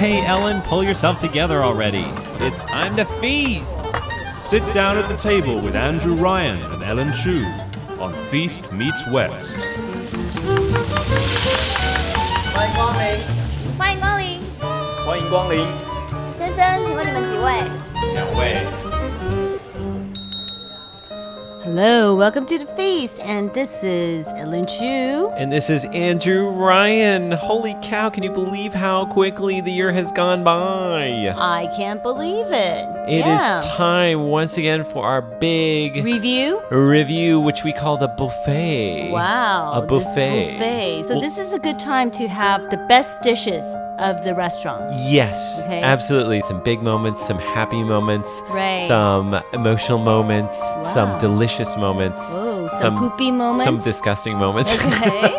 Okay, Ellen, pull yourself together already. It's time to feast. Sit down at the table with Andrew Ryan and Ellen Chu on Feast Meets West. 欢迎光临，欢迎光临，欢迎光临，先生，请问你们几位2位。Hello, welcome to the feast, and this is Ellen Chu. And this is Andrew Ryan. Holy cow, can you believe how quickly the year has gone by? I can't believe it. It is time once again for our big review, which we call the buffet. Wow. A buffet. Buffet. So this is a good time to have the best dishes of the restaurant. Yes, Okay. absolutely. Some big moments, some happy moments, Right. some emotional moments, Wow. some delicious moments. Oh, some poopy moments. Some disgusting moments. Okay.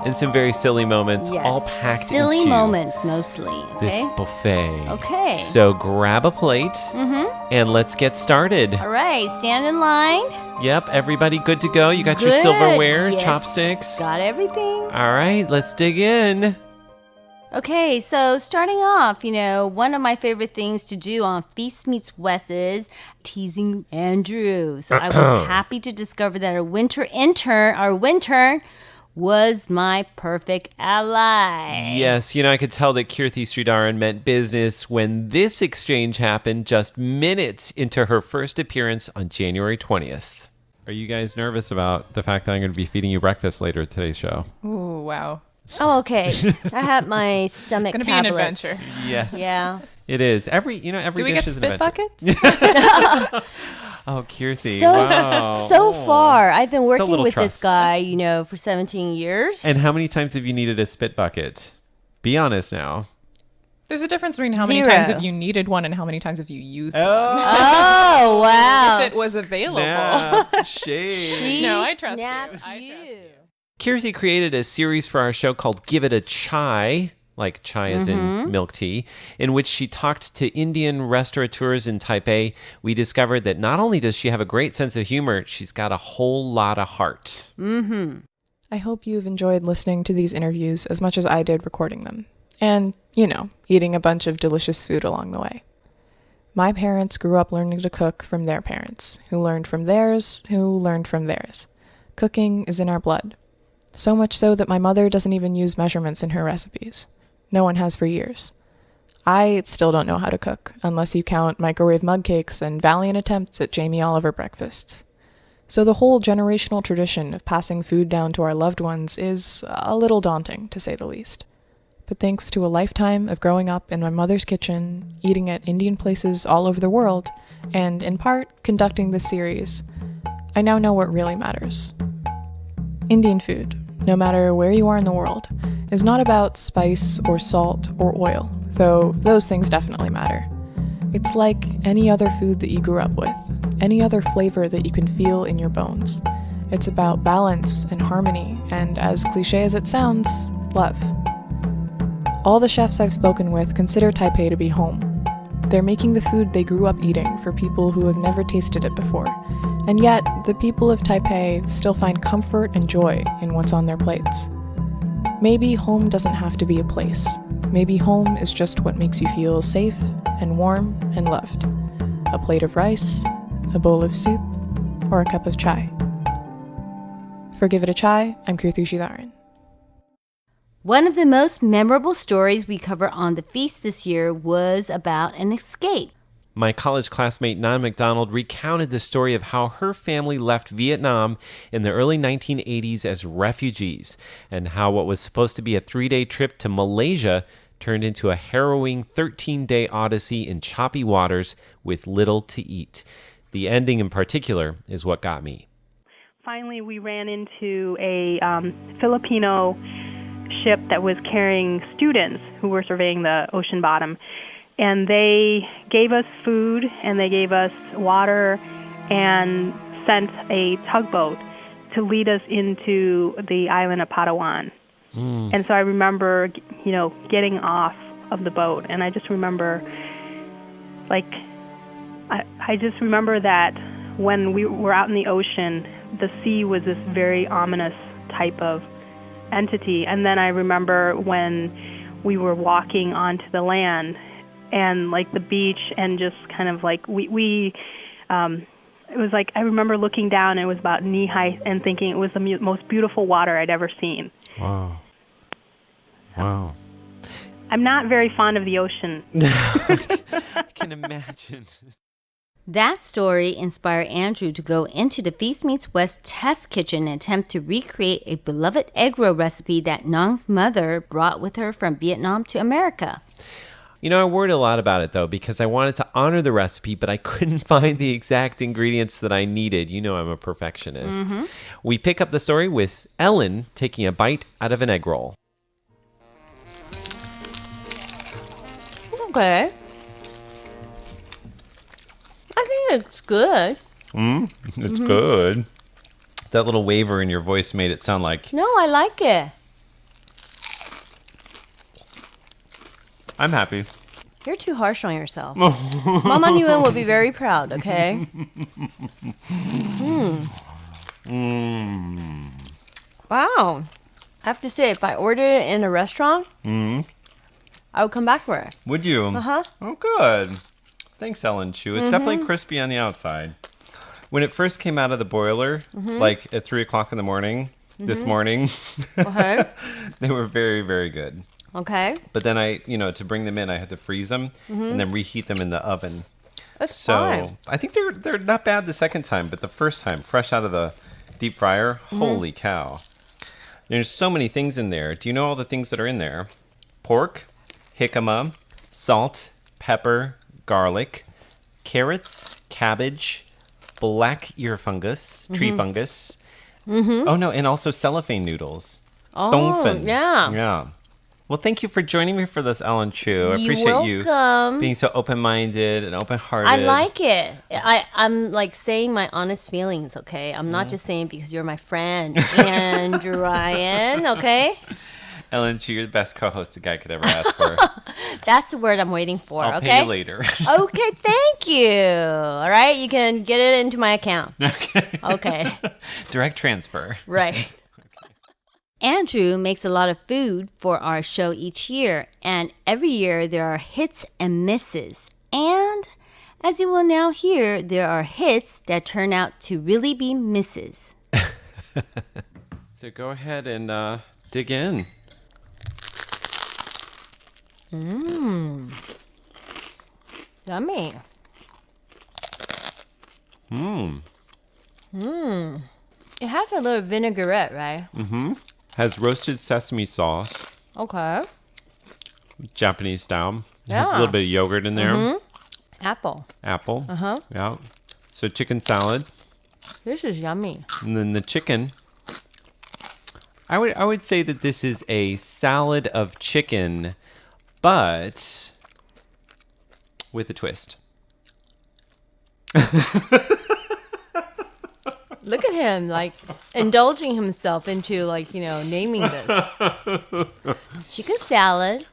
And some very silly moments, Yes. all packed Silly into moments mostly. this Okay. buffet. Okay. So grab a plate and let's get started. All right, stand in line. Yep, everybody good to go? You got your Good. silverware, Yes. chopsticks? Got everything. All right, let's dig in. Okay, so starting off, one of my favorite things to do on Feast Meets West is teasing Andrew. So I was happy to discover that our winter intern was my perfect ally. Yes, I could tell that Kirthi Sridharan meant business when this exchange happened just minutes into her first appearance on January 20th. Are you guys nervous about the fact that I'm going to be feeding you breakfast later today's show? Ooh, wow. Oh, okay. I have my stomach It's going to be tablets. an adventure. Yes. Yeah. It is. Every Do dish we get is an spit adventure. buckets? Oh, Kirthi. So, wow. so far, I've been So working little with trust. this guy, for 17 years. And how many times have you needed a spit bucket? Be honest now. There's a difference between how many 0. times have you needed one and how many times have you used one. Oh, wow. If it was available. Snap. Shade. She No, I trust you. snapped I you. trust you. Kirsi created a series for our show called Give It a Chai, like chai as in milk tea, in which she talked to Indian restaurateurs in Taipei. We discovered that not only does she have a great sense of humor, she's got a whole lot of heart. I hope you've enjoyed listening to these interviews as much as I did recording them. And, eating a bunch of delicious food along the way. My parents grew up learning to cook from their parents, who learned from theirs, who learned from theirs. Cooking is in our blood. So much so that my mother doesn't even use measurements in her recipes. No one has for years. I still don't know how to cook, unless you count microwave mug cakes and valiant attempts at Jamie Oliver breakfast. So the whole generational tradition of passing food down to our loved ones is a little daunting, to say the least. But thanks to a lifetime of growing up in my mother's kitchen, eating at Indian places all over the world, and in part conducting this series, I now know what really matters. Indian food, no matter where you are in the world, is not about spice or salt or oil, though those things definitely matter. It's like any other food that you grew up with, any other flavor that you can feel in your bones. It's about balance and harmony, and as cliche as it sounds, love. All the chefs I've spoken with consider Taipei to be home. They're making the food they grew up eating for people who have never tasted it before. And yet, the people of Taipei still find comfort and joy in what's on their plates. Maybe home doesn't have to be a place. Maybe home is just what makes you feel safe and warm and loved. A plate of rice, a bowl of soup, or a cup of chai. For Give It a Chai, I'm Kirthi Sridharan. One of the most memorable stories we cover on the feast this year was about an escape. My college classmate Nan McDonald recounted the story of how her family left Vietnam in the early 1980s as refugees, and how what was supposed to be a 3-day trip to Malaysia turned into a harrowing 13-day odyssey in choppy waters with little to eat. The ending in particular is what got me. Finally, we ran into a Filipino ship that was carrying students who were surveying the ocean bottom. And they gave us food, and they gave us water, and sent a tugboat to lead us into the island of Palawan. And so I remember, getting off of the boat, and I just remember, I just remember that when we were out in the ocean, the sea was this very ominous type of entity. And then I remember when we were walking onto the land and like the beach, and just kind of like we it was like, I remember looking down, and it was about knee high, and thinking it was the most beautiful water I'd ever seen. Wow. Wow. I'm not very fond of the ocean. I can imagine. That story inspired Andrew to go into the Feast Meets West test kitchen and attempt to recreate a beloved egg roll recipe that Nong's mother brought with her from Vietnam to America. You know, I worried a lot about it, though, because I wanted to honor the recipe, but I couldn't find the exact ingredients that I needed. You know I'm a perfectionist. Mm-hmm. We pick up the story with Ellen taking a bite out of an egg roll. Okay. I think it's good. It's good. That little waver in your voice made it sound like... No, I like it. I'm happy. You're too harsh on yourself. Mama Nguyen will be very proud, okay? Wow. I have to say, if I ordered it in a restaurant, I would come back for it. Would you? Uh-huh. Oh, good. Thanks, Ellen Chu. It's definitely crispy on the outside. When it first came out of the boiler, like at 3 o'clock in the morning, this morning, Okay. they were very, very good. Okay. But then to bring them in, I had to freeze them and then reheat them in the oven. That's fine. I think they're not bad the second time, but the first time, fresh out of the deep fryer, holy cow. There's so many things in there. Do you know all the things that are in there? Pork, jicama, salt, pepper, garlic, carrots, cabbage, black ear fungus, tree fungus. Oh, no, and also cellophane noodles. Oh, Dongfen. yeah. Yeah. Well, thank you for joining me for this, Ellen Chu. I appreciate you welcome. being so open-minded and open-hearted. I like it. I'm like saying my honest feelings, okay? I'm not just saying because you're my friend, Andrew Ryan, okay? Ellen Chu, you're the best co-host a guy could ever ask for. That's the word I'm waiting for, I'll okay? pay you later. Okay, thank you. All right, you can get it into my account. Okay. Direct transfer. Right. Andrew makes a lot of food for our show each year, and every year there are hits and misses. And as you will now hear, there are hits that turn out to really be misses. So go ahead and dig in. Yummy. It has a little vinaigrette, right? Has roasted sesame sauce, Okay. Japanese style. Yeah. Has a little bit of yogurt in there. Apple. Apple. Uh-huh. Yeah. So chicken salad. This is yummy. And then the chicken. I would say that this is a salad of chicken, but with a twist. Look at him, like, indulging himself into, like, naming this. Chicken salad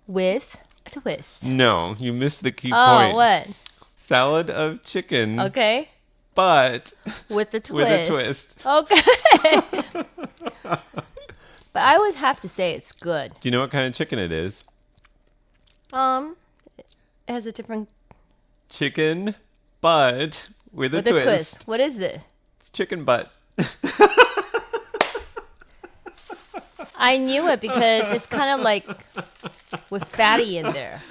with a twist. No, you missed the key Oh, point. what? Salad of chicken, Okay. but With a twist. with a twist. Okay. But I would have to say it's good. Do you know what kind of chicken it is? It has a different... Chicken, but with a With a twist. What is it? It's chicken butt. I knew it because it's kind of like with fatty in there.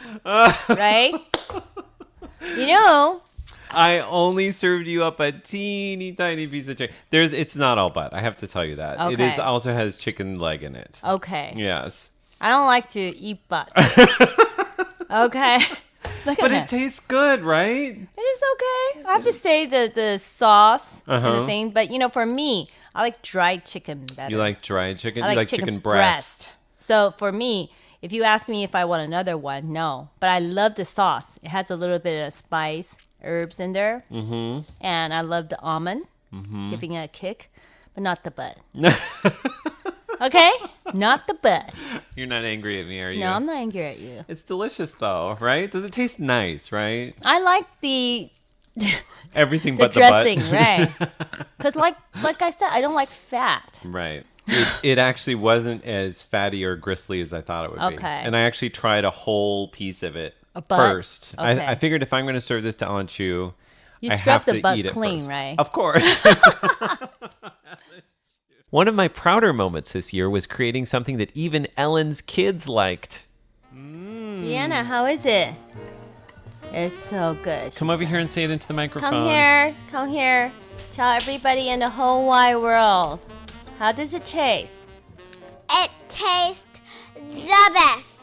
Right? I only served you up a teeny tiny piece of chicken. It's not all butt. I have to tell you that. It Okay. is also has chicken leg in it. Okay. Yes. I don't like to eat butt. Okay. Look But at it tastes good, right? It is okay. I have to say the sauce and Uh-huh. the thing, but for me, I like dried chicken better. You like dried chicken? I You like chicken breast. So for me, if you ask me if I want another one, no. But I love the sauce. It has a little bit of spice, herbs in there. Mm-hmm. And I love the almond, giving it a kick, but not the butt. Okay? Not the butt. You're not angry at me, are you? No, I'm not angry at you. It's delicious, though, right? Does it taste nice, right? I like the Everything the but dressing, the butt. right? Because like I said, I don't like fat. Right. It actually wasn't as fatty or gristly as I thought it would be. Okay. And I actually tried a whole piece of it butt? first. Okay. I figured if I'm going to serve this to Ellen Chu, You I scrub have the to butt eat it clean, first. right? Of course. One of my prouder moments this year was creating something that even Ellen's kids liked. Rihanna, how is it? It's so good. Come over here and say it into the microphone. Come here. Tell everybody in the whole wide world. How does it taste? It tastes the best.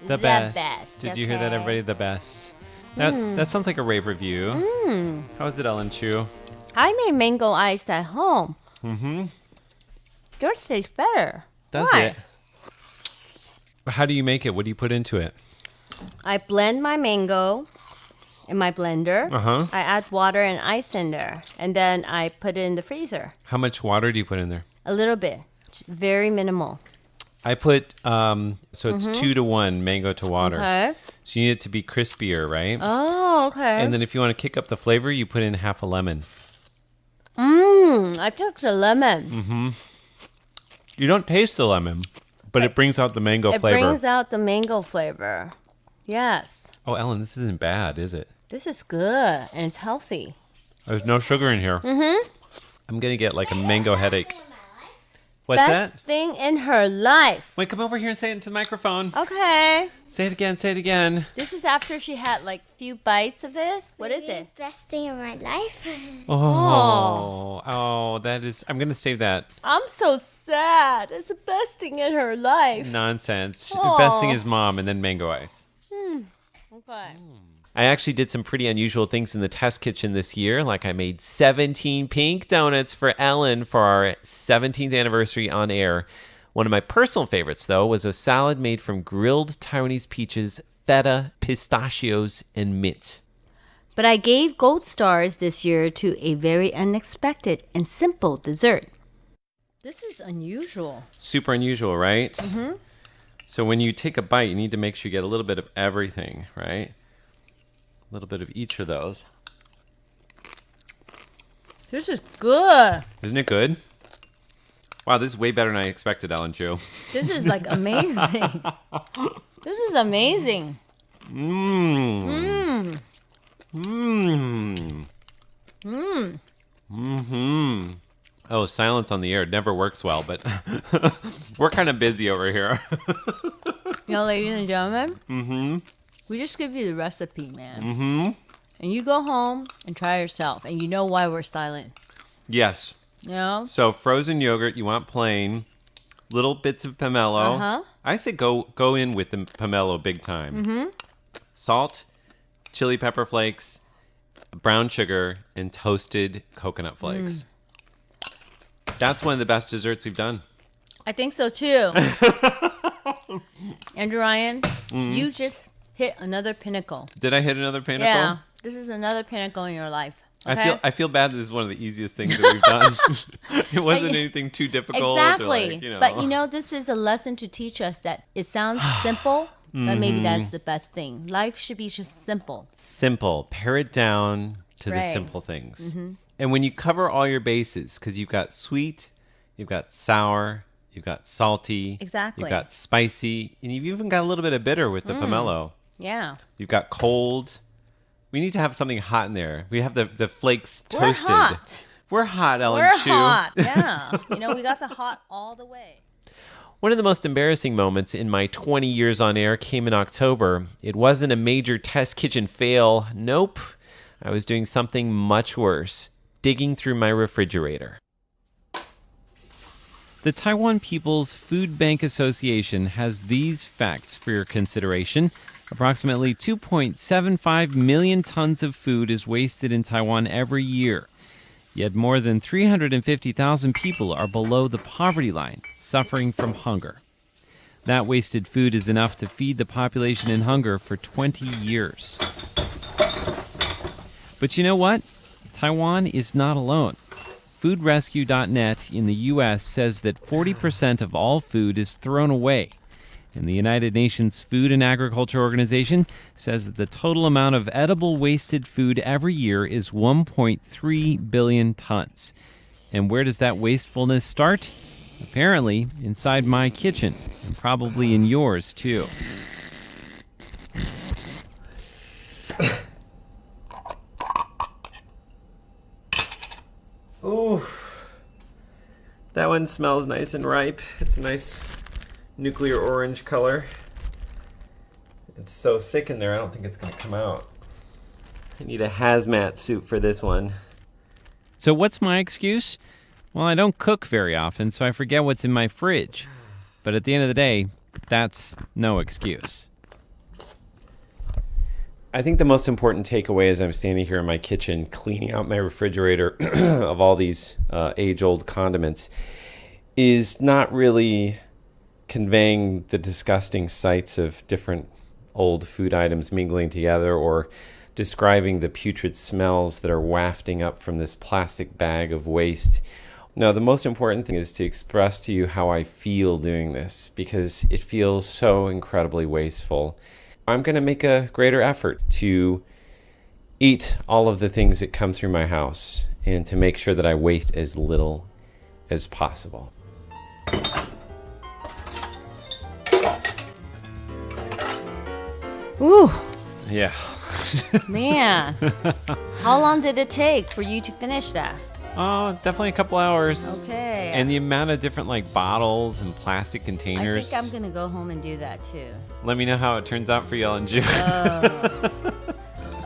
The best. Did you hear that, okay. everybody? The best. That sounds like a rave review. How is it, Ellen Chu? I made mango ice at home. Mm-hmm. Yours tastes better. Does Why? it? How do you make it? What do you put into it? I blend my mango in my blender. Uh-huh. I add water and ice in there, and then I put it in the freezer. How much water do you put in there? A little bit, very minimal. I put, so it's 2-to-1 mango to water. Okay. So you need it to be crispier, right? Oh, okay. And then if you want to kick up the flavor, you put in half a lemon. I took the lemon. Mm-hmm. You don't taste the lemon, but it brings out the mango It flavor. brings out the mango flavor. Yes. Oh, Ellen, this isn't bad, is it? This is good, and it's healthy. There's no sugar in here. Mm-hmm. I'm going to get like a mango headache. What's Best that? thing in her life. Wait, come over here and say it into the microphone. Okay. Say it again, say it again. This is after she had like few bites of it. What is it? Best thing in my life. Oh, that is, I'm going to save that. I'm so sad. It's the best thing in her life. Nonsense. The Aw. best thing is mom and then mango ice. Okay. I actually did some pretty unusual things in the test kitchen this year. Like I made 17 pink donuts for Ellen for our 17th anniversary on air. One of my personal favorites, though, was a salad made from grilled Taiwanese peaches, feta, pistachios, and mint. But I gave gold stars this year to a very unexpected and simple dessert. This is unusual. Super unusual, right? Mm-hmm. So when you take a bite, you need to make sure you get a little bit of everything, right? A little bit of each of those. This is good. Isn't it good? Wow, this is way better than I expected, Ellen Chu. This is like amazing. This is amazing. Mmm. Mmm. Mmm. Mm-hmm. Oh, silence on the air never works well, but we're kind of busy over here. You know, ladies and gentlemen, we just give you the recipe, man. And you go home and try yourself, and you know why we're silent. Yes. You know? So frozen yogurt, you want plain, little bits of pomelo. Uh-huh. I say go in with the pomelo big time. Salt, chili pepper flakes, brown sugar, and toasted coconut flakes. That's one of the best desserts we've done. I think so too. Andrew Ryan, you just hit another pinnacle. Did I hit another pinnacle? Yeah, this is another pinnacle in your life. Okay? I feel bad that this is one of the easiest things that we've done. It wasn't anything too difficult. Exactly. Or like, But you know, this is a lesson to teach us that it sounds simple, but maybe that's the best thing. Life should be just simple. Simple. Pare it down to the Right. simple things. And when you cover all your bases, because you've got sweet, you've got sour, you've got salty, Exactly. you've got spicy, and you've even got a little bit of bitter with the pomelo. Yeah. You've got cold. We need to have something hot in there. We have the flakes We're toasted. hot. We're hot, Ellen We're Chu. hot. Yeah. You know, we got the hot all the way. One of the most embarrassing moments in my 20 years on air came in October. It wasn't a major test kitchen fail. Nope. I was doing something much worse, digging through my refrigerator. The Taiwan People's Food Bank Association has these facts for your consideration. Approximately 2.75 million tons of food is wasted in Taiwan every year. Yet more than 350,000 people are below the poverty line, suffering from hunger. That wasted food is enough to feed the population in hunger for 20 years. But you know what? Taiwan is not alone. FoodRescue.net in the U.S. says that 40% of all food is thrown away. And the United Nations Food and Agriculture Organization says that the total amount of edible wasted food every year is 1.3 billion tons. And where does that wastefulness start? Apparently, inside my kitchen, and probably in yours, too. Ooh, that one smells nice and ripe. It's a nice nuclear orange color. It's so thick in there, I don't think it's going to come out. I need a hazmat suit for this one. So what's my excuse? Well, I don't cook very often, so I forget what's in my fridge. But at the end of the day, that's no excuse. I think the most important takeaway as I'm standing here in my kitchen cleaning out my refrigerator of all these age-old condiments is not really conveying the disgusting sights of different old food items mingling together or describing the putrid smells that are wafting up from this plastic bag of waste. No, the most important thing is to express to you how I feel doing this because it feels so incredibly wasteful. I'm going to make a greater effort to eat all of the things that come through my house and to make sure that I waste as little as possible. Ooh, Yeah. man. How long did it take for you to finish that? Oh, definitely a couple hours. Okay. And the amount of different bottles and plastic I containers. think I'm going to go home and do that too. Let me know how it turns out for you, Ellen Ju.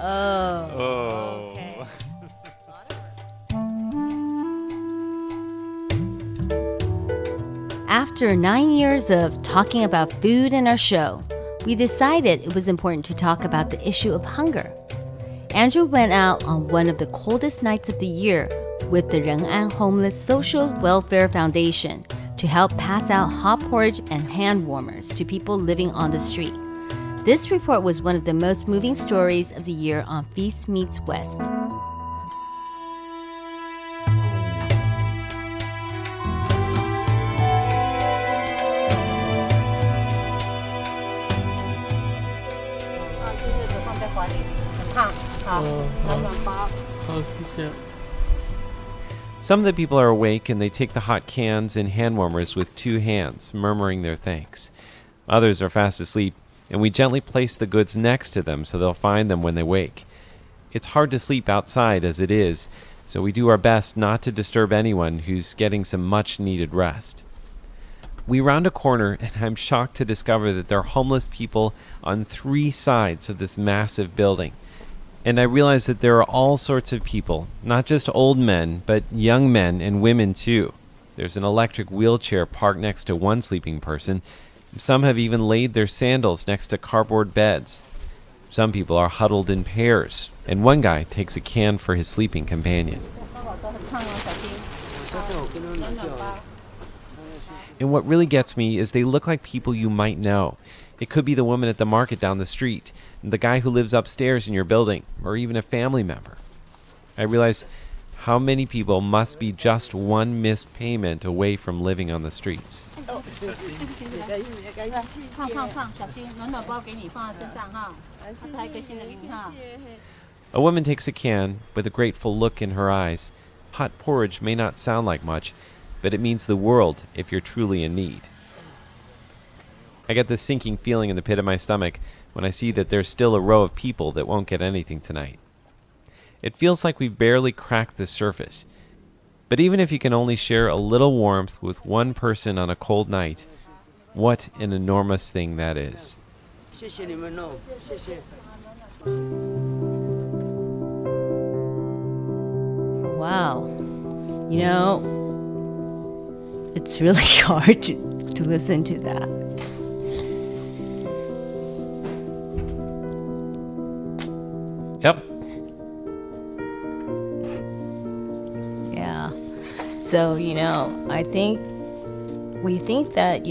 Oh. Okay. After 9 years of talking about food in our show, we decided it was important to talk about the issue of hunger. Andrew went out on one of the coldest nights of the year with the Ren'an Homeless Social Welfare Foundation to help pass out hot porridge and hand warmers to people living on the street. This report was one of the most moving stories of the year on Feast Meets West. Some of the people are awake and they take the hot cans and hand warmers with 2 hands, murmuring their thanks. Others are fast asleep, and we gently place the goods next to them so they'll find them when they wake. It's hard to sleep outside as it is, so we do our best not to disturb anyone who's getting some much-needed rest. We round a corner, and I'm shocked to discover that there are homeless people on 3 sides of this massive building. And I realize that there are all sorts of people, not just old men, but young men and women too. There's an electric wheelchair parked next to one sleeping person. Some have even laid their sandals next to cardboard beds. Some people are huddled in pairs, and one guy takes a can for his sleeping companion. And what really gets me is they look like people you might know. It could be the woman at the market down the street, the guy who lives upstairs in your building, or even a family member. I realize how many people must be just one missed payment away from living on the streets. A woman takes a can with a grateful look in her eyes. Hot porridge may not sound like much, but it means the world if you're truly in need. I get this sinking feeling in the pit of my stomach when I see that there's still a row of people that won't get anything tonight. It feels like we've barely cracked the surface. But even if you can only share a little warmth with one person on a cold night, what an enormous thing that is. Wow. You know, it's really hard to listen to that. Yep. Yeah. So, I think we think that,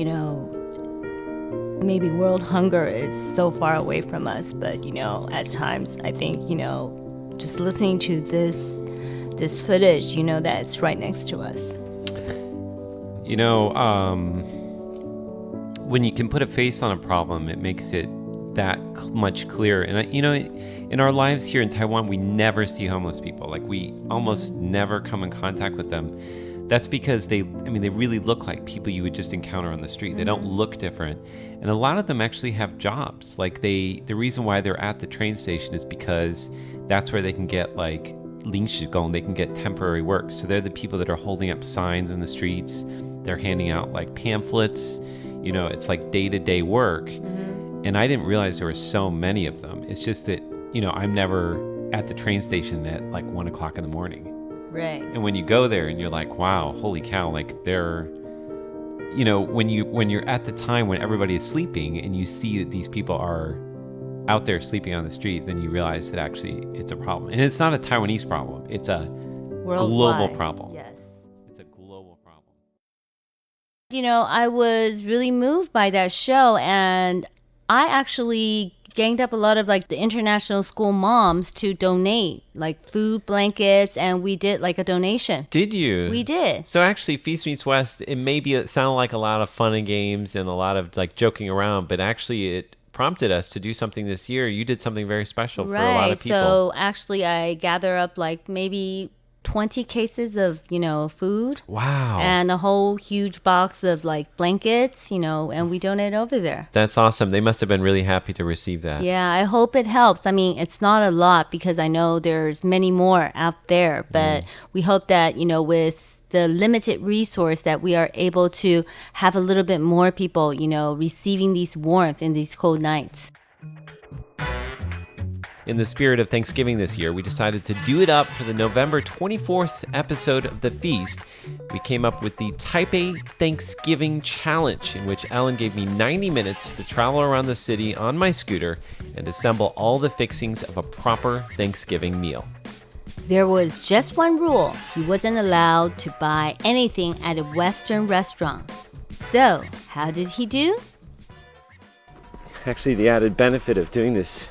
maybe world hunger is so far away from us, but, at times I think, just listening to this footage, that it's right next to us. When you can put a face on a problem, it makes it that much clearer. And, in our lives here in Taiwan, we never see homeless people. We almost never come in contact with them. That's because they really look like people you would just encounter on the street. They don't look different. And a lot of them actually have jobs. Like the reason why they're at the train station is because that's where they can get like 临时工, they can get temporary work. So they're the people that are holding up signs in the streets. They're handing out like pamphlets. You know, it's like day-to-day work. And I didn't realize there were so many of them. It's just that, you know, I'm never at the train station at like 1 o'clock in the morning. Right. And when you go there and you're like, wow, holy cow, like they're, you know, when you're at the time when everybody is sleeping and you see that these people are out there sleeping on the street, then you realize that actually it's a problem. And it's not a Taiwanese problem. It's a global problem. Yes. It's a global problem. You know, I was really moved by that show, and I actually ganged up a lot of like the international school moms to donate like food, blankets, and we did like a donation. Did you? We did. So actually, Feast Meets West, it sounded like a lot of fun and games and a lot of like joking around, but actually it prompted us to do something this year. You did something very special for a lot of people. So actually I gather up like maybe 20 cases of, you know, food. Wow. And a whole huge box of like blankets, you know, and we donate over there. That's awesome. They must have been really happy to receive that. Yeah, I hope it helps. I mean, it's not a lot because I know there's many more out there, but we hope that, you know, with the limited resource that we are able to have a little bit more people, you know, receiving these warmth in these cold nights. In the spirit of Thanksgiving this year, we decided to do it up for the November 24th episode of The Feast. We came up with the Taipei Thanksgiving Challenge, in which Ellen gave me 90 minutes to travel around the city on my scooter and assemble all the fixings of a proper Thanksgiving meal. There was just one rule. He wasn't allowed to buy anything at a Western restaurant. So, how did he do? Actually, the added benefit of doing this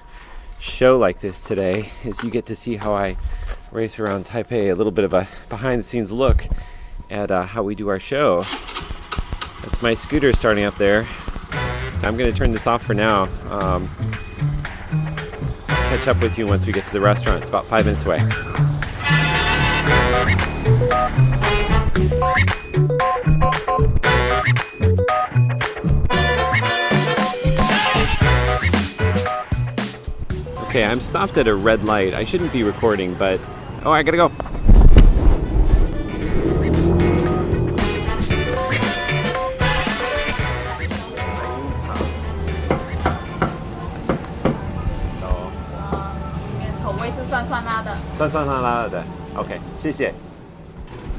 show like this today is you get to see how I race around Taipei, a little bit of a behind-the-scenes look at how we do our show. That's my scooter starting up there. So I'm going to turn this off for now. Catch up with you once we get to the restaurant. It's about 5 minutes away. Okay, I'm stopped at a red light. I shouldn't be recording, but oh, I gotta go. Okay, 谢谢.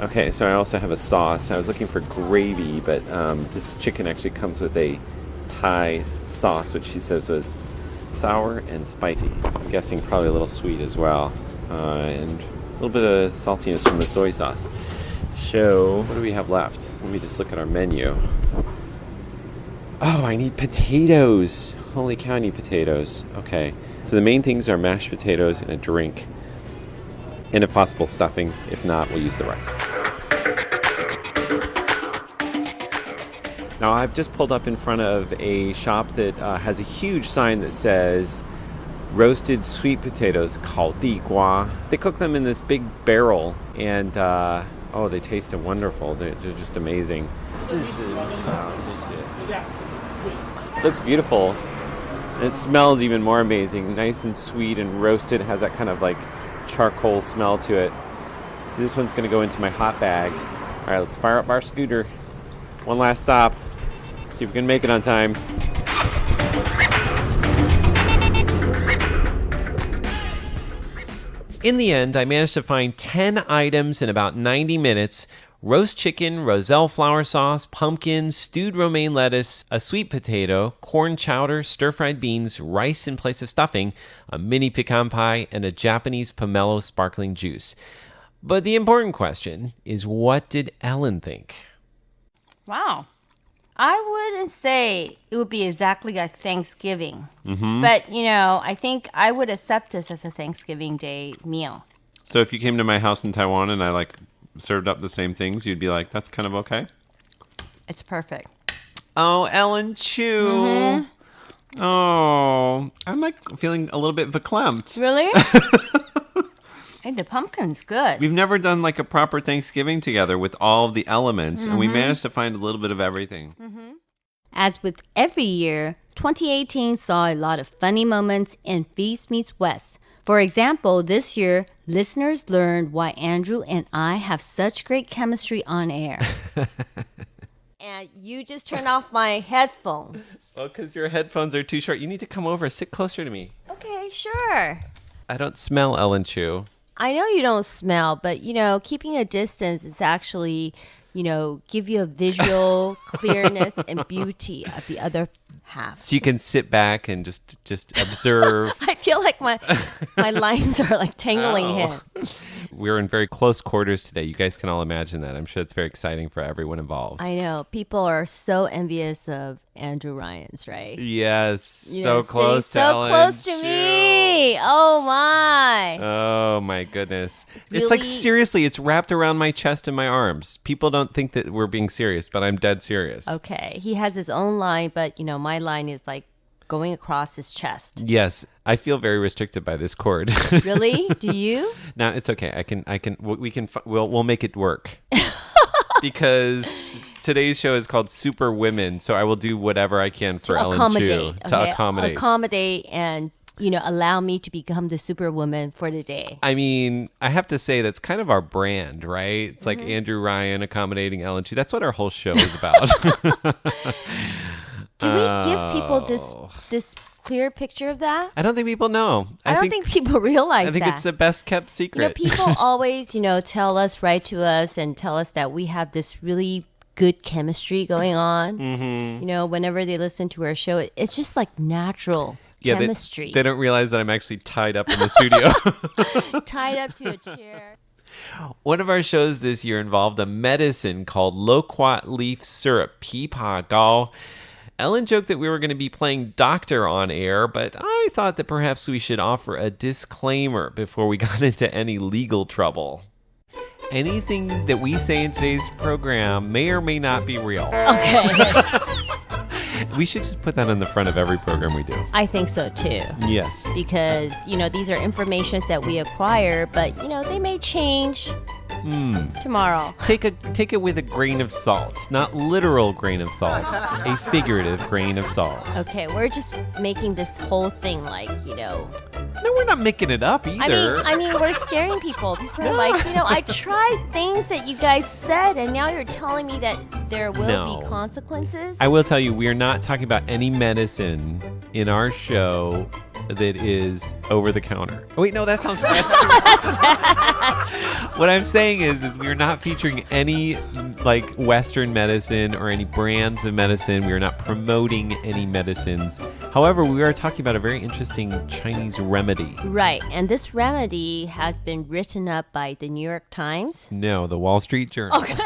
Okay, so I also have a sauce. I was looking for gravy, but this chicken actually comes with a Thai sauce, which she says was sour and spicy. I'm guessing probably a little sweet as well. And a little bit of saltiness from the soy sauce. So, what do we have left? Let me just look at our menu. Oh, I need potatoes. Holy cow, I need potatoes. Okay, so the main things are mashed potatoes and a drink. And if possible, stuffing. If not, we'll use the rice. Now, I've just pulled up in front of a shop that has a huge sign that says roasted sweet potatoes, 烤地瓜. They cook them in this big barrel, and oh, they taste wonderful. They're just amazing. Looks beautiful. It smells even more amazing. Nice and sweet and roasted. It has that kind of like charcoal smell to it. So this one's going to go into my hot bag. All right, let's fire up our scooter. One last stop. See if we can make it on time. In the end, I managed to find 10 items in about 90 minutes. Roast chicken, roselle flour sauce, pumpkins, stewed romaine lettuce, a sweet potato, corn chowder, stir-fried beans, rice in place of stuffing, a mini pecan pie, and a Japanese pomelo sparkling juice. But the important question is, what did Ellen think? Wow. I wouldn't say it would be exactly like Thanksgiving. But, you know, I think I would accept this as a Thanksgiving Day meal. So if you came to my house in Taiwan and I served up the same things, you'd be like, that's kind of okay? It's perfect. Oh, Ellen Chu. Oh, I'm feeling a little bit verklempt. Really? Hey, the pumpkin's good. We've never done like a proper Thanksgiving together with all of the elements, and we managed to find a little bit of everything. As with every year, 2018 saw a lot of funny moments in Feast Meets West. For example, this year, listeners learned why Andrew and I have such great chemistry on air. And you just turned off my headphone. Well, because your headphones are too short. You need to come over, sit closer to me. Okay, sure. I don't smell Ellen Chu. I know you don't smell, but, keeping a distance is actually, give you a visual clearness and beauty of the other half. So you can sit back and just observe. I feel like my lines are like tangling here. We're in very close quarters today. You guys can all imagine that. I'm sure it's very exciting for everyone involved. I know. People are so envious of Andrew Ryan's, right? Yes. So close to so Ellen close to Chu. me. Oh, my. Oh, my goodness. It's like, Really? seriously, it's wrapped around my chest and my arms. People don't think that we're being serious, but I'm dead serious. Okay. He has his own line, but, my line is like going across his chest. Yes. I feel very restricted by this cord. Really? Do you? No, it's okay. We'll make it work. Because today's show is called Super Women, so I will do whatever I can for Ellen Chu to accommodate. Accommodate and, allow me to become the superwoman for the day. I mean, I have to say that's kind of our brand, right? It's like Andrew Ryan accommodating Ellen Chu. That's what our whole show is about. Do we give people this clear picture of that? I don't think people know. I don't think people realize that. I think it's the best kept secret. People always, tell us, write to us and tell us that we have this really good chemistry going on. Whenever they listen to our show, it's just like natural chemistry. They don't realize that I'm actually tied up in the studio. Tied up to a chair. One of our shows this year involved a medicine called loquat leaf syrup, pipa gao. Ellen joked that we were going to be playing doctor on air, but I thought that perhaps we should offer a disclaimer before we got into any legal trouble. Anything that we say in today's program may or may not be real. Okay. We should just put that on the front of every program we do. I think so too. Yes. Because, these are informations that we acquire, but, they may change tomorrow. Take it with a grain of salt, not literal grain of salt, a figurative grain of salt. Okay, we're just making this whole thing like, No, we're not making it up either. I mean, we're scaring people. People are like, I tried things that you guys said, and now you're telling me that there will be consequences? I will tell you, we are not talking about any medicine in our show that is over the counter. Oh, wait, no, that sounds bad too. What I'm saying is we are not featuring any like Western medicine or any brands of medicine. We are not promoting any medicines. However, we are talking about a very interesting Chinese remedy. Right, and this remedy has been written up by the New York Times. No, the Wall Street Journal. Okay.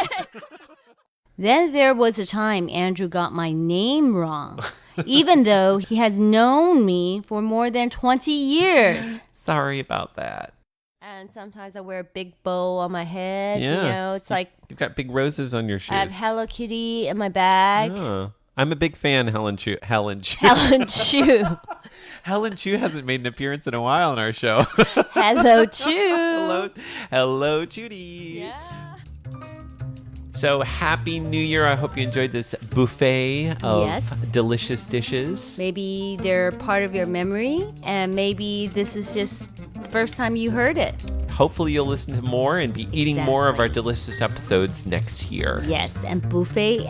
Then there was a time Andrew got my name wrong, even though he has known me for more than 20 years. Sorry about that. And sometimes I wear a big bow on my head. Yeah. It's like You've got big roses on your shoes. I have Hello Kitty in my bag. Oh. I'm a big fan, Helen Chu. Helen Chu. Helen Chu hasn't made an appearance in a while on our show. Hello Chu. Hello, Judy. Yeah. So happy New Year. I hope you enjoyed this buffet of Yes. delicious dishes. Maybe they're part of your memory, and maybe this is just the first time you heard it. Hopefully you'll listen to more and be eating more of our delicious episodes next year. Yes, and buffet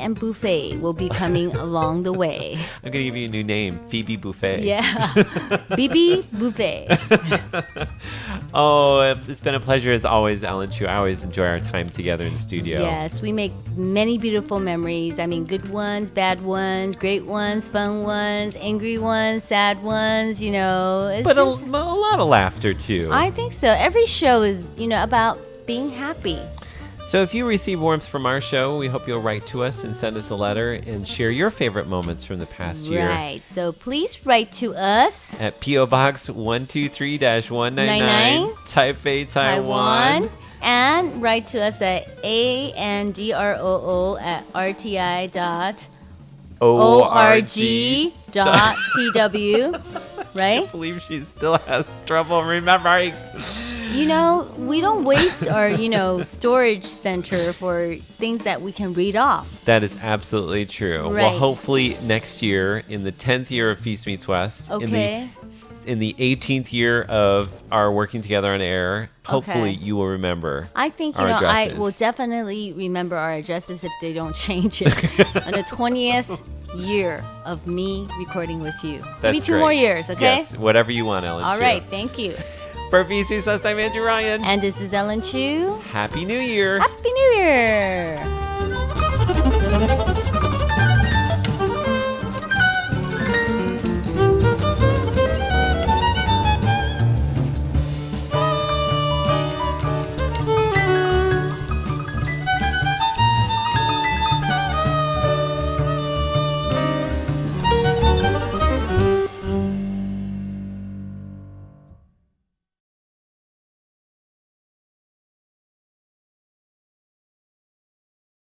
will be coming along the way. I'm going to give you a new name, Phoebe Buffet. Yeah. Bibi Buffet. Oh, it's been a pleasure as always, Ellen Chu. I always enjoy our time together in the studio. Yes, we make many beautiful memories. I mean, good ones, bad ones, great ones, fun ones, angry ones, sad ones, It's But a just, lot of laughter, too. I think so. Every show is, about being happy. So if you receive warmth from our show, we hope you'll write to us and send us a letter and share your favorite moments from the past year. Right. So please write to us At P.O. Box 123-199, Taipei, Taiwan. And write to us at androo@rti.org.tw, right? I believe she still has trouble remembering. You know, we don't waste our, storage center for things that we can read off. That is absolutely true. Well, Right. hopefully next year, in the 10th year of Feast Meets West, Okay. in the 18th year of our working together on air, hopefully Okay. you will remember I think, our I addresses. will definitely remember our addresses if they don't change it. On the 20th year of me recording with you. Maybe That's 2 more great. years, okay? Yes, whatever you want, Ellen All Chu. right, thank you. For Feast Meets West, I'm Andrew Ryan. And this is Ellen Chu. Happy New Year. Happy New Year!